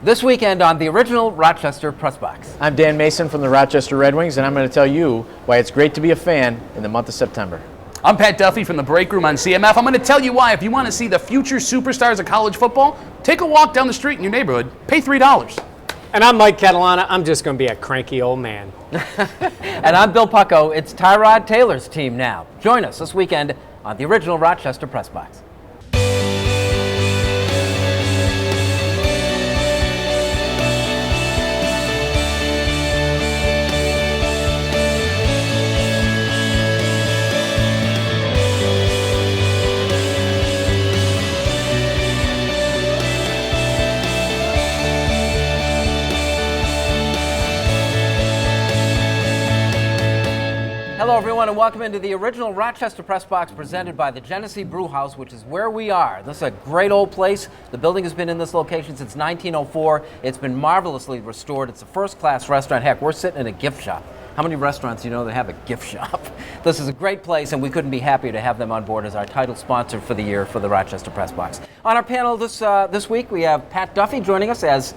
This weekend on the original Rochester Press Box. I'm Dan Mason from the Rochester Red Wings, and I'm going to tell you why it's great to be a fan in the month of September. I'm Pat Duffy from The Breakroom on CMF. I'm going to tell you why. If you want to see the future superstars of college football, take a walk down the street in your neighborhood. Pay $3. And I'm Mike Catalana. I'm just going to be a cranky old man. And I'm Bill Pucko. It's Tyrod Taylor's team now. Join us this weekend on the original Rochester Press Box. Hello everyone and welcome into the original Rochester Press Box presented by the Genesee Brew House, which is where we are. This is a great old place. The building has been in this location since 1904. It's been marvelously restored. It's a first-class restaurant. Heck, we're sitting in a gift shop. How many restaurants do you know that have a gift shop? This is a great place, and we couldn't be happier to have them on board as our title sponsor for the year for the Rochester Press Box. On our panel this week, we have Pat Duffy joining us as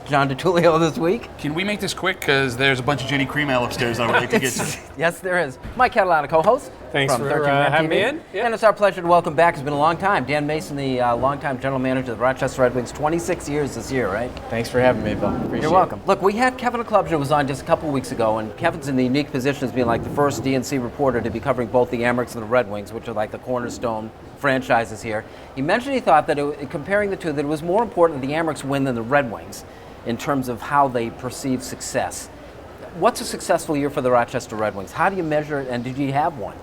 John DiTullio this week. Can we make this quick? Because there's a bunch of Jenny Cream Ale upstairs I would like to get to. Yes, there is. Mike Catalana, co-host. Thanks from for 13 Man having TV. me in. And it's our pleasure to welcome back. It's been a long time. Dan Mason, the longtime general manager of the Rochester Red Wings, 26 years this year, right? Thanks for having me, Bill. Appreciate You're welcome. Look, we had Kevin Klubja was on just a couple weeks ago, and Kevin's in the unique position as being like the first DNC reporter to be covering both the Amerks and the Red Wings, which are like the cornerstone franchises here. He mentioned he thought that comparing the two, that it was more important that the Amerks win than the Red Wings in terms of how they perceive success. What's a successful year for the Rochester Red Wings? How do you measure it, and did you have one?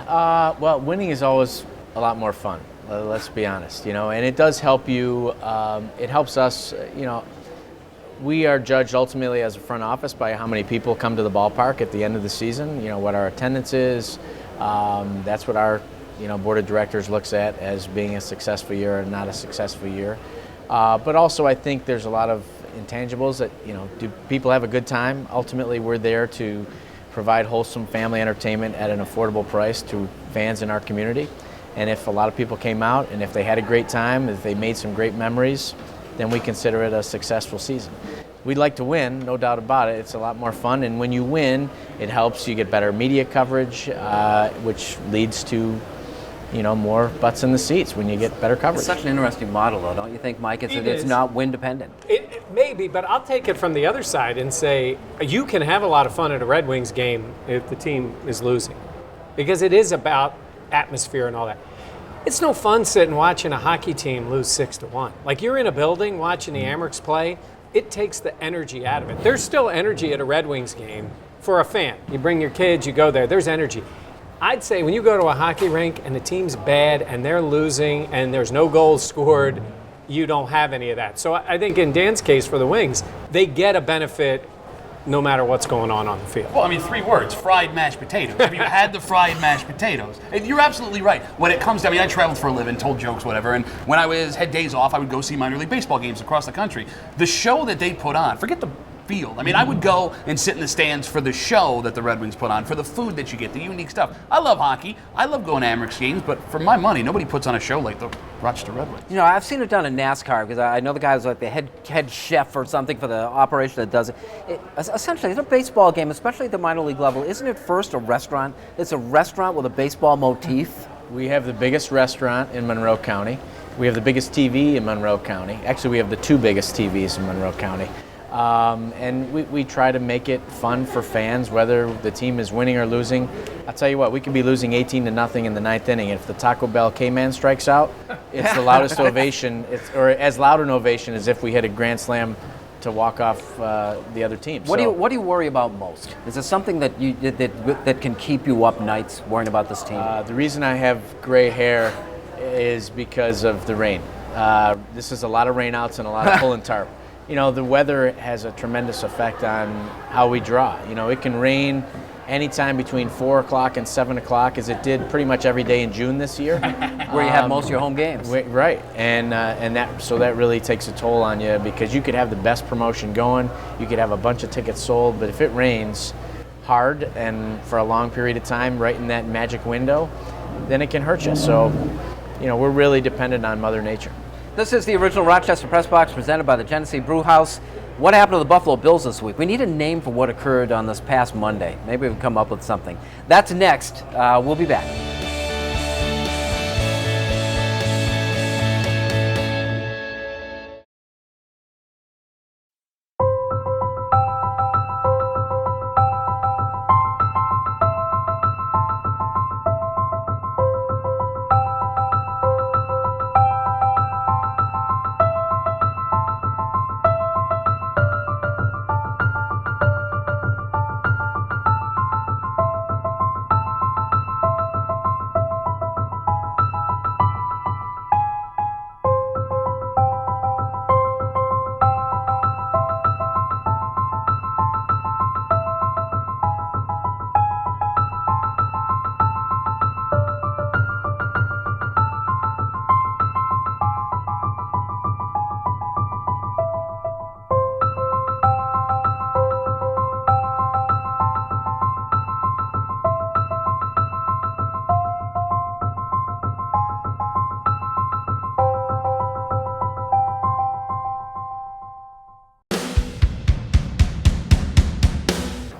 Well, winning is always a lot more fun. Let's be honest, and it does help you. It helps us, We are judged ultimately as a front office by how many people come to the ballpark at the end of the season. What our attendance is. That's what our, board of directors looks at as being a successful year or not a successful year. But also, I think there's a lot of intangibles that, do people have a good time? Ultimately, we're there to provide wholesome family entertainment at an affordable price to fans in our community. And if a lot of people came out and if they had a great time, if they made some great memories, then we consider it a successful season. We'd like to win, no doubt about it. It's a lot more fun, and when you win, it helps you get better media coverage, which leads to more butts in the seats when you get better coverage. It's such an interesting model, though, don't you think, Mike? It's not win dependent. It may be, but I'll take it from the other side and say you can have a lot of fun at a Red Wings game if the team is losing, because it is about atmosphere and all that. It's no fun sitting watching a hockey team lose 6-1. Like, you're in a building watching the Amerks play, it takes the energy out of it. There's still energy at a Red Wings game for a fan. You bring your kids, you go there, there's energy. I'd say when you go to a hockey rink and the team's bad and they're losing and there's no goals scored, you don't have any of that. So I think in Dan's case for the Wings, they get a benefit no matter what's going on the field. Well, 3 words, fried mashed potatoes. Have you had the fried mashed potatoes? And you're absolutely right. When it comes to, I traveled for a living, told jokes, whatever, and when I had days off, I would go see minor league baseball games across the country. The show that they put on, forget the field. I would go and sit in the stands for the show that the Red Wings put on, for the food that you get, the unique stuff. I love hockey. I love going to Amerks games, but for my money, nobody puts on a show like the Rochester Red Wings. I've seen it done in NASCAR because I know the guy who's like the head chef or something for the operation that does it. Essentially, it's a baseball game, especially at the minor league level. Isn't it first a restaurant? It's a restaurant with a baseball motif. We have the biggest restaurant in Monroe County. We have the biggest TV in Monroe County. Actually, we have the 2 biggest TVs in Monroe County. And we try to make it fun for fans, whether the team is winning or losing. I'll tell you what, we could be losing 18-0 in the 9th inning. If the Taco Bell K-Man strikes out, it's the loudest ovation, or as loud an ovation as if we hit a grand slam to walk off the other team. What do you worry about most? Is there something that that can keep you up nights worrying about this team? The reason I have gray hair is because of the rain. This is a lot of rainouts and a lot of pulling tarp. The weather has a tremendous effect on how we draw. It can rain anytime between 4 o'clock and 7 o'clock, as it did pretty much every day in June this year. Where you have most of your home games. Right, and that really takes a toll on you, because you could have the best promotion going, you could have a bunch of tickets sold, but if it rains hard and for a long period of time, right in that magic window, then it can hurt you. So, we're really dependent on Mother Nature. This is the original Rochester Press Box presented by the Genesee Brew House. What happened to the Buffalo Bills this week? We need a name for what occurred on this past Monday. Maybe we can come up with something. That's next. We'll be back.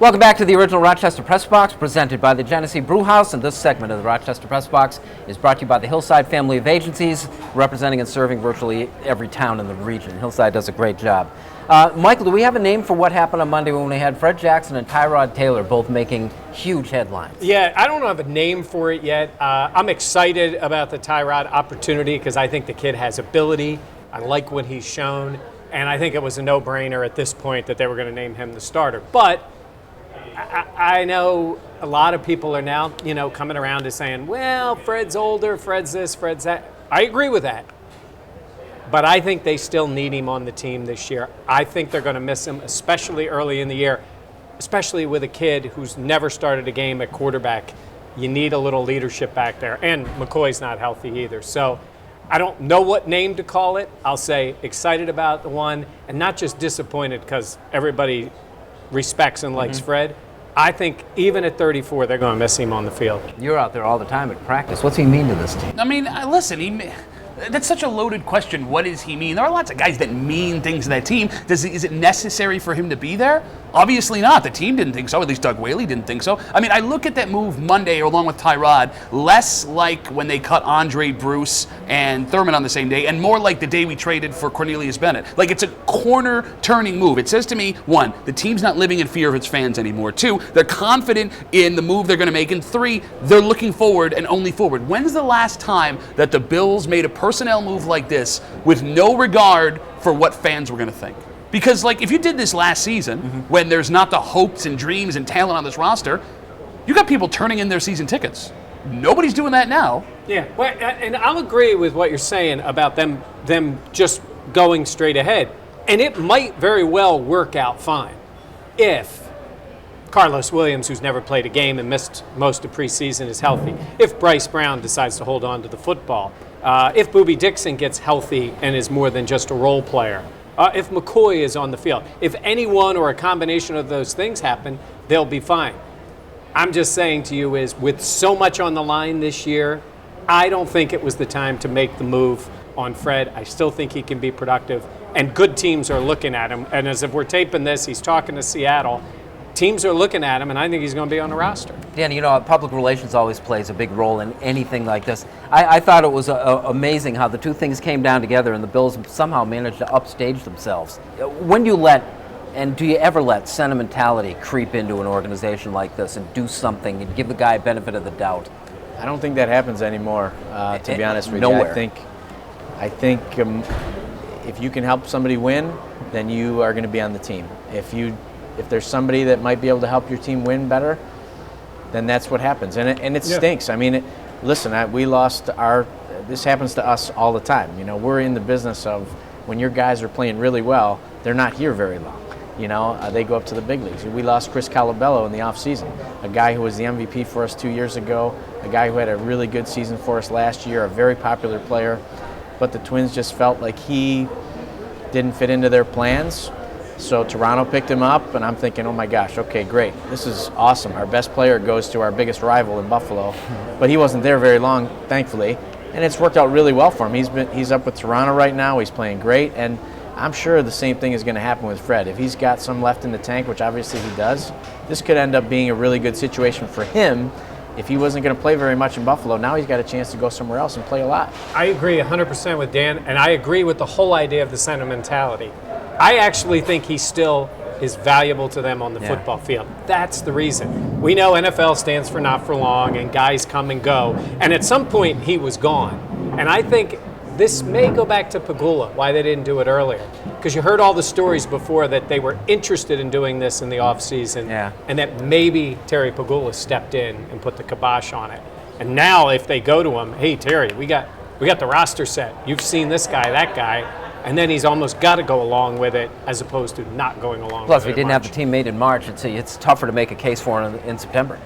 Welcome back to the original Rochester Press Box presented by the Genesee Brew House, and this segment of the Rochester Press Box is brought to you by the Hillside family of agencies, representing and serving virtually every town in the region. Hillside does a great job. Michael, do we have a name for what happened on Monday when we had Fred Jackson and Tyrod Taylor both making huge headlines? Yeah, I don't have a name for it yet. I'm excited about the Tyrod opportunity because I think the kid has ability. I like what he's shown, and I think it was a no-brainer at this point that they were going to name him the starter. But I know a lot of people are now, coming around to saying, well, Fred's older, Fred's this, Fred's that. I agree with that. But I think they still need him on the team this year. I think they're going to miss him, especially early in the year, especially with a kid who's never started a game at quarterback. You need a little leadership back there. And McCoy's not healthy either. So I don't know what name to call it. I'll say excited about the one and not just disappointed because everybody respects and likes Fred. I think even at 34, they're going to miss him on the field. You're out there all the time at practice. What's he mean to this team? I mean, listen, that's such a loaded question. What does he mean? There are lots of guys that mean things to that team. Is it necessary for him to be there? Obviously not. The team didn't think so. At least Doug Whaley didn't think so. I mean, I look at that move Monday along with Tyrod less like when they cut Andre Bruce and Thurman on the same day and more like the day we traded for Cornelius Bennett. Like, it's a corner-turning move. It says to me, one, the team's not living in fear of its fans anymore. Two, they're confident in the move they're going to make. And three, they're looking forward and only forward. When's the last time that the Bills made a personnel move like this with no regard for what fans were going to think? Because, if you did this last season, when there's not the hopes and dreams and talent on this roster, you got people turning in their season tickets. Nobody's doing that now. Yeah, well, and I'll agree with what you're saying about them just going straight ahead. And it might very well work out fine if Carlos Williams, who's never played a game and missed most of preseason, is healthy. If Bryce Brown decides to hold on to the football. If Boobie Dixon gets healthy and is more than just a role player. If McCoy is on the field. If any one or a combination of those things happen, they'll be fine. I'm just saying to you is with so much on the line this year, I don't think it was the time to make the move on Fred. I still think he can be productive, and good teams are looking at him. And as if we're taping this, he's talking to Seattle. Teams are looking at him, and I think he's going to be on the roster. Dan, public relations always plays a big role in anything like this. I thought it was amazing how the two things came down together and the Bills somehow managed to upstage themselves. When do you ever let sentimentality creep into an organization like this and do something and give the guy benefit of the doubt? I don't think that happens anymore, to be honest with nowhere. you. I think if you can help somebody win, then you are going to be on the team. If there's somebody that might be able to help your team win better, then that's what happens. And it stinks. I mean, we lost this happens to us all the time. We're in the business of when your guys are playing really well, they're not here very long. They go up to the big leagues. We lost Chris Calabello in the offseason, a guy who was the MVP for us 2 years ago, a guy who had a really good season for us last year, a very popular player. But the Twins just felt like he didn't fit into their plans. So Toronto picked him up, and I'm thinking, oh my gosh, okay, great. This is awesome. Our best player goes to our biggest rival in Buffalo. But he wasn't there very long, thankfully. and it's worked out really well for him. He's up with Toronto right now. He's playing great, and I'm sure the same thing is going to happen with Fred. If he's got some left in the tank, which obviously he does, this could end up being a really good situation for him. If he wasn't going to play very much in Buffalo, now he's got a chance to go somewhere else and play a lot. I agree 100% with Dan, and I agree with the whole idea of the sentimentality. I actually think he still is valuable to them on the football field. That's the reason. We know NFL stands for not for long, and guys come and go, and at some point he was gone. And I think this may go back to Pegula, why they didn't do it earlier. Because you heard all the stories before that they were interested in doing this in the offseason, and that maybe Terry Pegula stepped in and put the kibosh on it. And now if they go to him, hey, Terry, we got the roster set. You've seen this guy, that guy. And then he's almost got to go along with it as opposed to not going along with it. Plus, we didn't have the team made in March. It's tougher to make a case for it in September.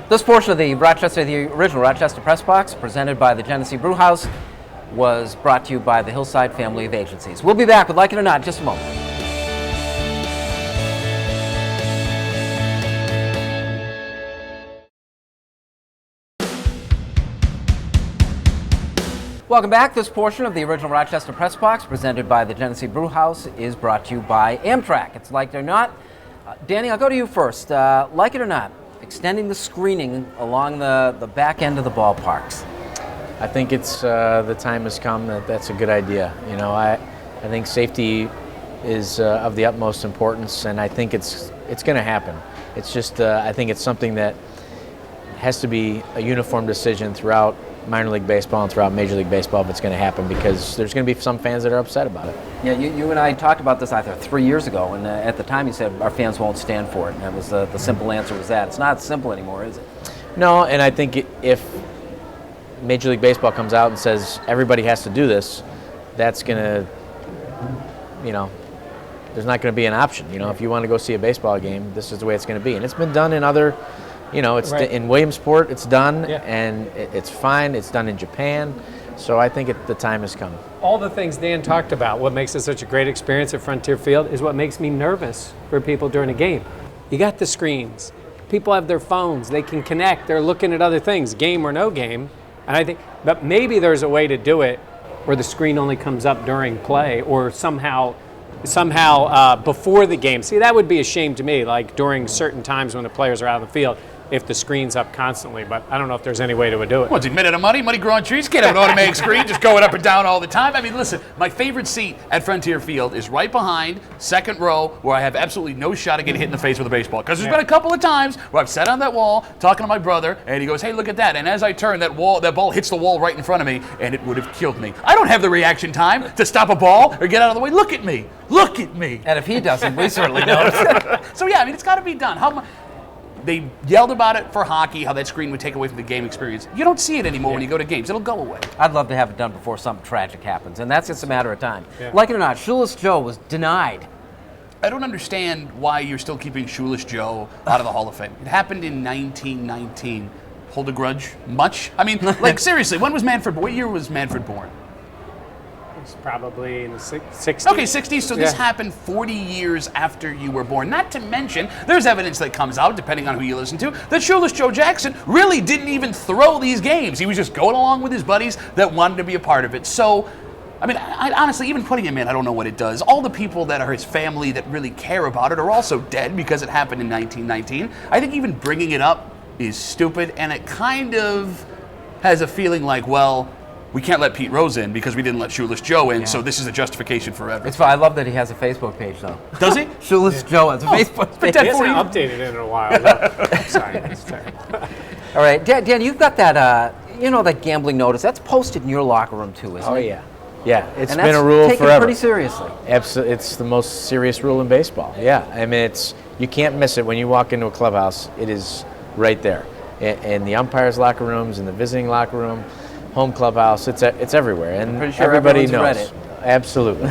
This portion of the original Rochester Press Box, presented by the Genesee Brew House, was brought to you by the Hillside family of agencies. We'll be back with Like It or Not in just a moment. Welcome back. This portion of the original Rochester Press Box, presented by the Genesee Brew House, is brought to you by Amtrak. It's Like It or Not. Danny, I'll go to you first. Like it or not, extending the screening along the back end of the ballparks. I think it's the time has come that's a good idea. You know, I think safety is of the utmost importance, and I think it's going to happen. It's just I think it's something that has to be a uniform decision throughout minor league baseball and throughout Major League Baseball if it's going to happen, because there's going to be some fans that are upset about it. Yeah, you and I talked about this either 3 years ago, and at the time you said our fans won't stand for it, and that was the simple answer was that. It's not simple anymore, is it? No, and I think if Major League Baseball comes out and says everybody has to do this, that's going to, you know, there's not going to be an option. You know, if you want to go see a baseball game, this is the way it's going to be. And it's been done in other, you know, it's in Williamsport, it's done, and it's fine. It's done in Japan. So I think the time has come. All the things Dan talked about, what makes it such a great experience at Frontier Field, is what makes me nervous for people during a game. You got the screens. People have their phones. They can connect. They're looking at other things, game or no game. And I think, but maybe there's a way to do it where the screen only comes up during play, or somehow before the game. See, that would be a shame to me, like during certain times when the players are out of the field, if the screen's up constantly, but I don't know if there's any way to do it. What's it, minute of money growing trees? Can't have an automatic screen just going up and down all the time. I mean, listen, my favorite seat at Frontier Field is right behind, second row, where I have absolutely no shot of getting hit in the face with a baseball. Because there's been a couple of times where I've sat on that wall talking to my brother, and he goes, hey, look at that. And as I turn, that ball hits the wall right in front of me, and it would have killed me. I don't have the reaction time to stop a ball or get out of the way. Look at me. Look at me. And if he doesn't, we certainly don't. So, yeah, I mean, it's got to be done. They yelled about it for hockey, how that screen would take away from the game experience. You don't see it anymore when you go to games. It'll go away. I'd love to have it done before something tragic happens, and that's just a matter of time. Like it or not, Shoeless Joe was denied. I don't understand why you're still keeping Shoeless Joe out of the Hall of Fame. It happened in 1919. Hold a grudge? Much? I mean, like, seriously, what year was Manfred born? It's probably in the 60s. Okay, 60s. So this happened 40 years after you were born. Not to mention, there's evidence that comes out, depending on who you listen to, that Shoeless Joe Jackson really didn't even throw these games. He was just going along with his buddies that wanted to be a part of it. So, I mean, I honestly, even putting him in, I don't know what it does. All the people that are his family that really care about it are also dead because it happened in 1919. I think even bringing it up is stupid, and it kind of has a feeling like, well, we can't let Pete Rose in because we didn't let Shoeless Joe in, so this is a justification forever. It's fine. I love that he has a Facebook page, though. Does he? Shoeless Joe has a Facebook page. He hasn't updated it in a while. I'm sorry. That's terrible. All right, Dan, you've got that, that gambling notice. That's posted in your locker room, too, isn't it? Oh, yeah. Yeah, it's And been a that's rule taken forever. pretty seriously. Absolutely, it's the most serious rule in baseball. Yeah, I mean, you can't miss it when you walk into a clubhouse. It is right there, in the umpires' locker rooms, in the visiting locker room, home clubhouse. It's everywhere, and pretty sure everybody everyone's knows. read it. Absolutely.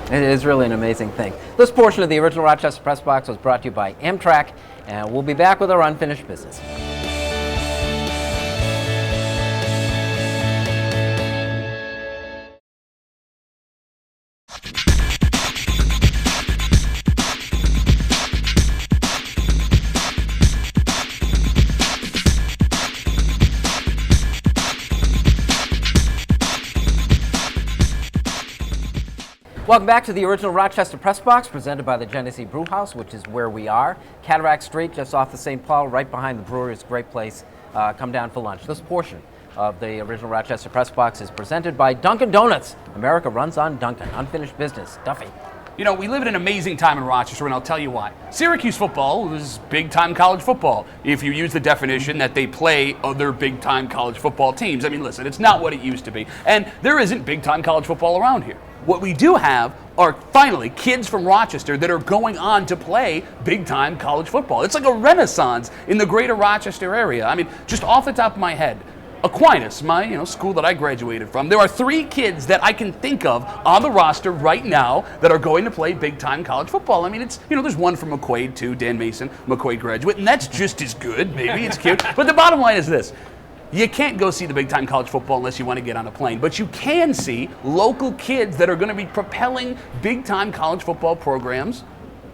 It is really an amazing thing. This portion of the original Rochester Press Box was brought to you by Amtrak, and we'll be back with our unfinished business. Welcome back to the original Rochester Press Box, presented by the Genesee Brew House, which is where we are. Cataract Street, just off the St. Paul, right behind the brewery. It's a great place. Come down for lunch. This portion of the original Rochester Press Box is presented by Dunkin' Donuts. America runs on Dunkin'. Unfinished business. Duffy. You know, we live in an amazing time in Rochester, and I'll tell you why. Syracuse football was big-time college football, if you use the definition that they play other big-time college football teams. I mean, listen, it's not what it used to be, and there isn't big-time college football around here. What we do have are, finally, kids from Rochester that are going on to play big-time college football. It's like a renaissance in the greater Rochester area. I mean, just off the top of my head, Aquinas, my school that I graduated from, there are 3 kids that I can think of on the roster right now that are going to play big-time college football. I mean, it's, there's one from McQuaid too, Dan Mason, McQuaid graduate, and that's just as good, maybe, it's cute. But the bottom line is this. You can't go see the big-time college football unless you want to get on a plane, but you can see local kids that are going to be propelling big-time college football programs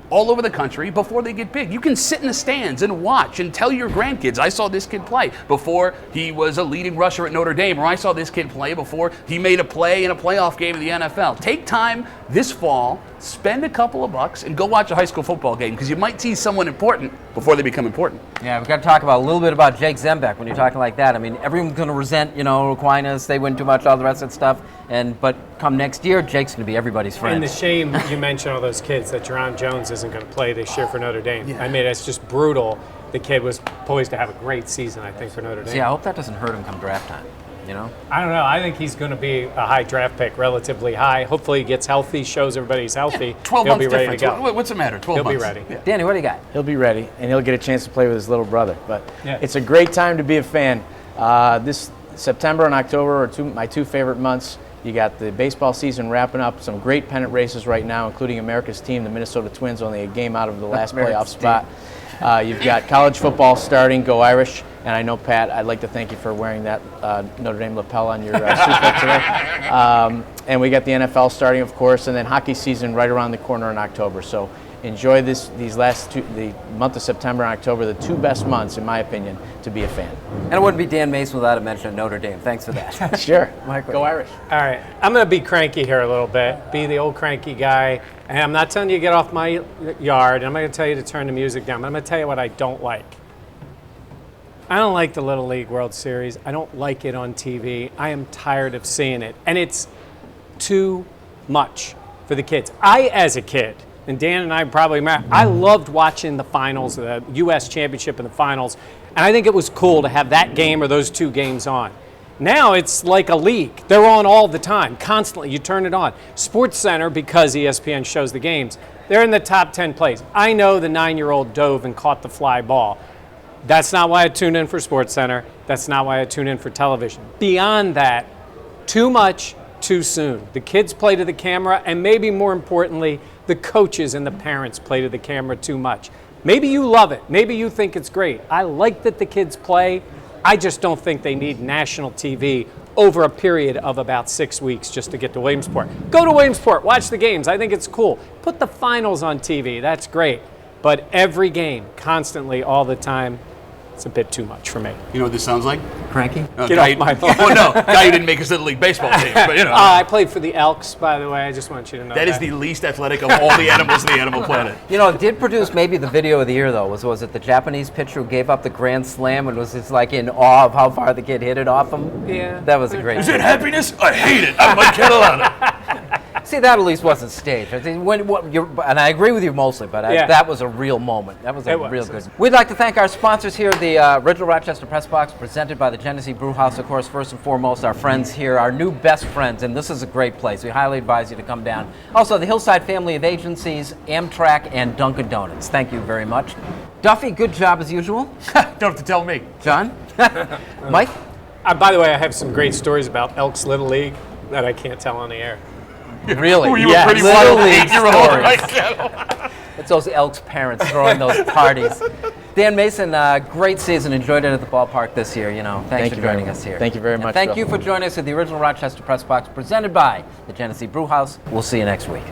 all over the country before they get big. You can sit in the stands and watch and tell your grandkids, I saw this kid play before he was a leading rusher at Notre Dame, or I saw this kid play before he made a play in a playoff game in the NFL. Take time this fall, spend a couple of bucks, and go watch a high school football game, because you might see someone important before they become important. Yeah, we've got to talk about a little bit about Jake Zembeck when you're talking like that. I mean, everyone's going to resent, Aquinas, they win too much, all the rest of that stuff. But come next year, Jake's going to be everybody's friend. And the shame you mentioned all those kids that Jerron Jones isn't going to play this year for Notre Dame. Yeah. I mean, it's just brutal. The kid was poised to have a great season, I think, for Notre Dame. See, I hope that doesn't hurt him come draft time. I don't know. I think he's going to be a high draft pick, relatively high. Hopefully he gets healthy, shows everybody he's healthy. Yeah, 12 he'll months be ready difference. to go. What's the matter? 12 months. He'll be ready. Yeah. Danny, what do you got? He'll be ready, and he'll get a chance to play with his little brother. But yeah. It's a great time to be a fan. This September and October are my 2 favorite months. You got the baseball season wrapping up, some great pennant races right now, including America's team, the Minnesota Twins, only a game out of the last playoff spot. You've got college football starting, go Irish. And I know, Pat, I'd like to thank you for wearing that Notre Dame lapel on your suit today. And we got the NFL starting, of course, and then hockey season right around the corner in October. So enjoy these last the month of September and October, the 2 best months, in my opinion, to be a fan. And it wouldn't be Dan Mason without a mention of Notre Dame. Thanks for that. Sure. Mike, go Irish. All right. I'm going to be cranky here a little bit, be the old cranky guy. And I'm not telling you to get off my yard, and I'm not going to tell you to turn the music down, but I'm going to tell you what I don't like. I don't like the Little League World Series. I don't like it on TV. I am tired of seeing it. And it's too much for the kids. As a kid, and Dan and I probably met, I loved watching the finals, the U.S. Championship and the finals, and I think it was cool to have that game or those 2 games on. Now it's like a league. They're on all the time, constantly. You turn it on. SportsCenter, because ESPN shows the games, they're in the top 10 plays. I know the 9-year-old dove and caught the fly ball. That's not why I tune in for SportsCenter. That's not why I tune in for television. Beyond that, too much, too soon. The kids play to the camera, and maybe more importantly, the coaches and the parents play to the camera too much. Maybe you love it. Maybe you think it's great. I like that the kids play. I just don't think they need national TV over a period of about 6 weeks just to get to Williamsport. Go to Williamsport, watch the games. I think it's cool. Put the finals on TV. That's great. But every game, constantly, all the time, it's a bit too much for me. You know what this sounds like? Cranky? Get off my phone. Oh, no. Guy who didn't make his Little League baseball team. But, I played for the Elks, by the way. I just want you to know that. That is the least athletic of all the animals on the animal planet. It did produce maybe the video of the year, though. Was it the Japanese pitcher who gave up the grand slam and was just like in awe of how far the kid hit it off him? Yeah. That was a great Is it happiness? I hate it. I'm Mike Catalana. See, that at least wasn't staged. I think and I agree with you mostly, but that was a real moment. That was real good. We'd like to thank our sponsors here, the original Rochester Press Box, presented by the Genesee Brew House. Of course, first and foremost, our friends here, our new best friends, and this is a great place. We highly advise you to come down. Also, the Hillside family of agencies, Amtrak, and Dunkin' Donuts. Thank you very much. Duffy, good job as usual. Don't have to tell me. John? Mike? By the way, I have some great stories about Elks Little League that I can't tell on the air. Really? Were you a pretty Little wild League 8-year-old? Right? It's those Elks parents throwing those parties. Dan Mason, great season. Enjoyed it at the ballpark this year. Thanks for joining us here. Thank you very much. Thank you for joining us at the original Rochester Press Box, presented by the Genesee Brew House. We'll see you next week.